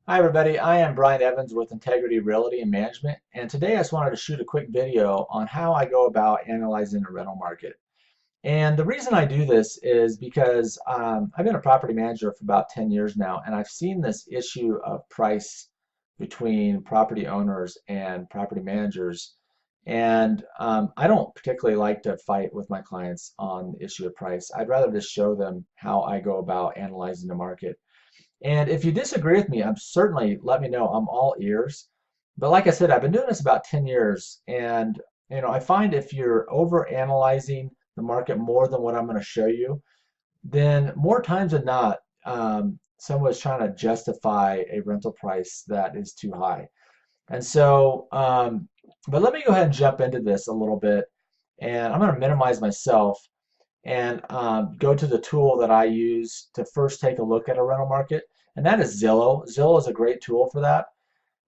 Hi everybody, I am Brian Evans with Integrity Realty and Management, and today I just wanted to shoot a quick video on how I go about analyzing the rental market. And the reason I do this is because I've been a property manager for about 10 years now, and I've seen this issue of price between property owners and property managers. And I don't particularly like to fight with my clients on the issue of price. I'd rather just show them how I go about analyzing the market. And if you disagree with me, I'm certainly let me know. I'm all ears. But like I said, I've been doing this about 10 years, and I find if you're over analyzing the market more than what I'm going to show you, then more times than not, someone's trying to justify a rental price that is too high. And so, but let me go ahead and jump into this a little bit, and I'm going to minimize myself and go to the tool that I use to first take a look at a rental market, and that is Zillow. Zillow is a great tool for that.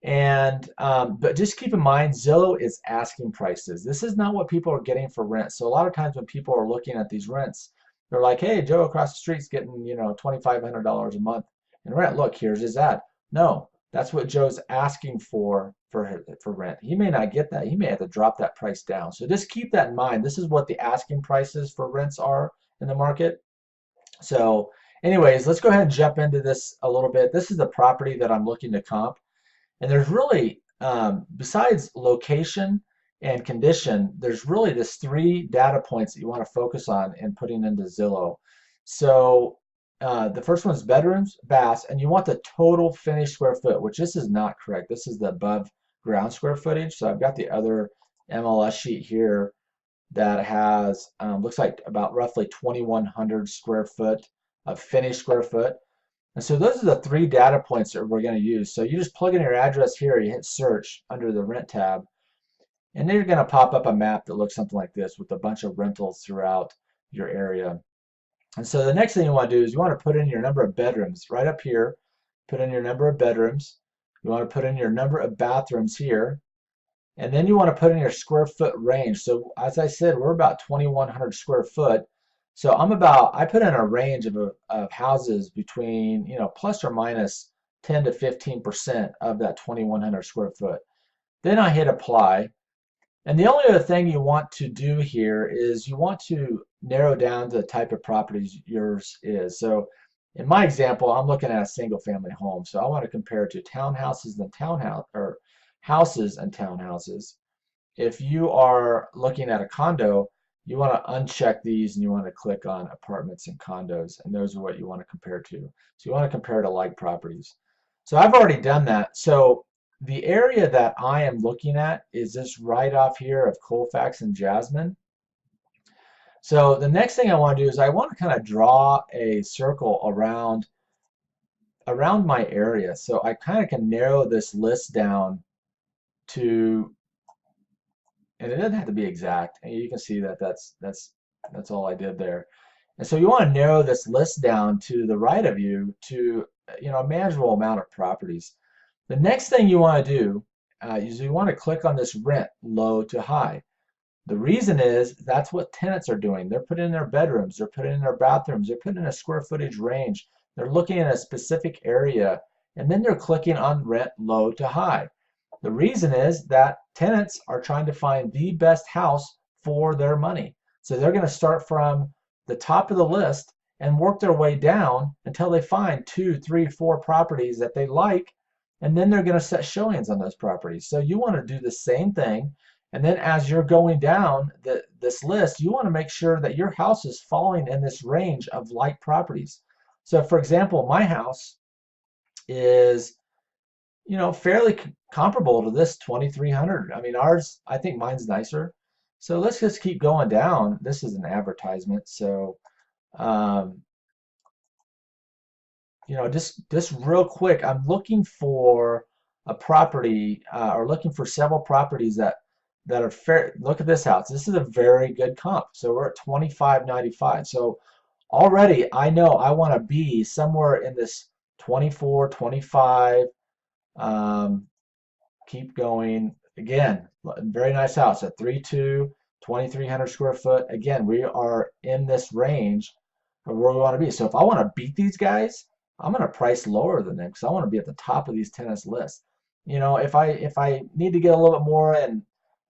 And but just keep in mind, Zillow is asking prices. This is not what people are getting for rent. So a lot of times when people are looking at these rents, they're like, "Hey, Joe across the street's getting $2,500 a month in rent. Look, here's his ad." No, that's what Joe's asking for rent. He may not get that. He may have to drop that price down. So just keep that in mind. This is what the asking prices for rents are in the market. So, anyways, let's go ahead and jump into this a little bit. This is the property that I'm looking to comp. And there's really, besides location and condition, there's really this three data points that you want to focus on in putting into Zillow. So the first one is bedrooms, baths, and you want the total finished square foot, which this is not correct. This is the above ground square footage. So I've got the other MLS sheet here that has, looks like about roughly 2,100 square foot of finished square foot. And so those are the three data points that we're going to use. So you just plug in your address here, you hit search under the rent tab, and then you're going to pop up a map that looks something like this with a bunch of rentals throughout your area. And so the next thing you want to do is you want to put in your number of bedrooms right up here. Put in your number of bedrooms. You want to put in your number of bathrooms here. And then you want to put in your square foot range. So as I said, we're about 2,100 square foot. So I put in a range of houses between, plus or minus 10 to 15% of that 2,100 square foot. Then I hit apply. And the only other thing you want to do here is you want to narrow down the type of properties yours is. So in my example, I'm looking at a single family home. So I want to compare it to townhouses and houses and townhouses. If you are looking at a condo, you want to uncheck these and you want to click on apartments and condos, and those are what you want to compare to. So you want to compare to like properties. So I've already done that. So the area that I am looking at is this right off here of Colfax and Jasmine. So the next thing I want to do is I want to kind of draw a circle around my area. So I kind of can narrow this list down to, and it doesn't have to be exact. And you can see that that's all I did there. And so you want to narrow this list down to the right of you to a manageable amount of properties. The next thing you want to do is you want to click on this rent low to high. The reason is that's what tenants are doing. They're putting in their bedrooms, they're putting in their bathrooms, they're putting in a square footage range. They're looking at a specific area, and then they're clicking on rent low to high. The reason is that tenants are trying to find the best house for their money. So they're going to start from the top of the list and work their way down until they find 2, 3, 4 properties that they like, and then they're going to set showings on those properties. So you want to do the same thing. And then as you're going down this list, you want to make sure that your house is falling in this range of like properties. So for example, my house is fairly comparable to this 2,300. I mean, I think mine's nicer. So let's just keep going down. This is an advertisement. So, um, just real quick, I'm looking for a property or looking for several properties that are fair. Look at this house. This is a very good comp. So we're at 25.95. So already I know I want to be somewhere in this 24, 25. Keep going. Again, very nice house at 3.2, 2,300 square foot. Again, we are in this range of where we want to be. So if I want to beat these guys, I'm going to price lower than them because I want to be at the top of these tenants lists. You know, if I need to get a little bit more, and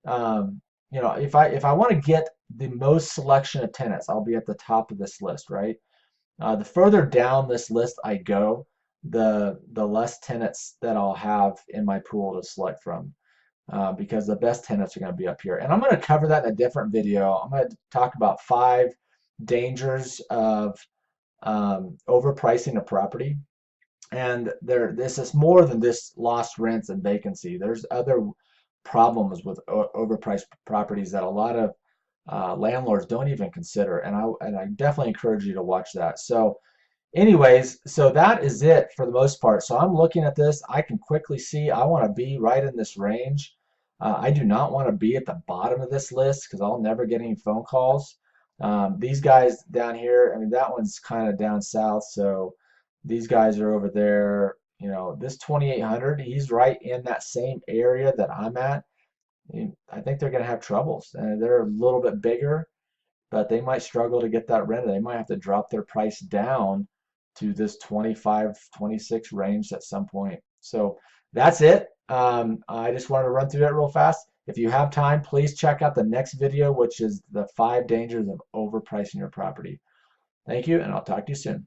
um, you know, if I want to get the most selection of tenants, I'll be at the top of this list, right? The further down this list I go, the less tenants that I'll have in my pool to select from, because the best tenants are going to be up here. And I'm going to cover that in a different video. I'm going to talk about 5 dangers of overpricing a property. And this is more than just lost rents and vacancy. There's other problems with overpriced properties that a lot of landlords don't even consider. And I definitely encourage you to watch that. So anyways, so that is it for the most part. So I'm looking at this. I can quickly see I want to be right in this range. I do not want to be at the bottom of this list because I'll never get any phone calls. These guys down here, I mean, that one's kind of down south. So these guys are over there. You know, this 2800, he's right in that same area that I'm at. I think they're going to have troubles. They're a little bit bigger, but they might struggle to get that rented. They might have to drop their price down to this 25, 26 range at some point. So that's it. I just wanted to run through that real fast. If you have time, please check out the next video, which is the 5 dangers of overpricing your property. Thank you, and I'll talk to you soon.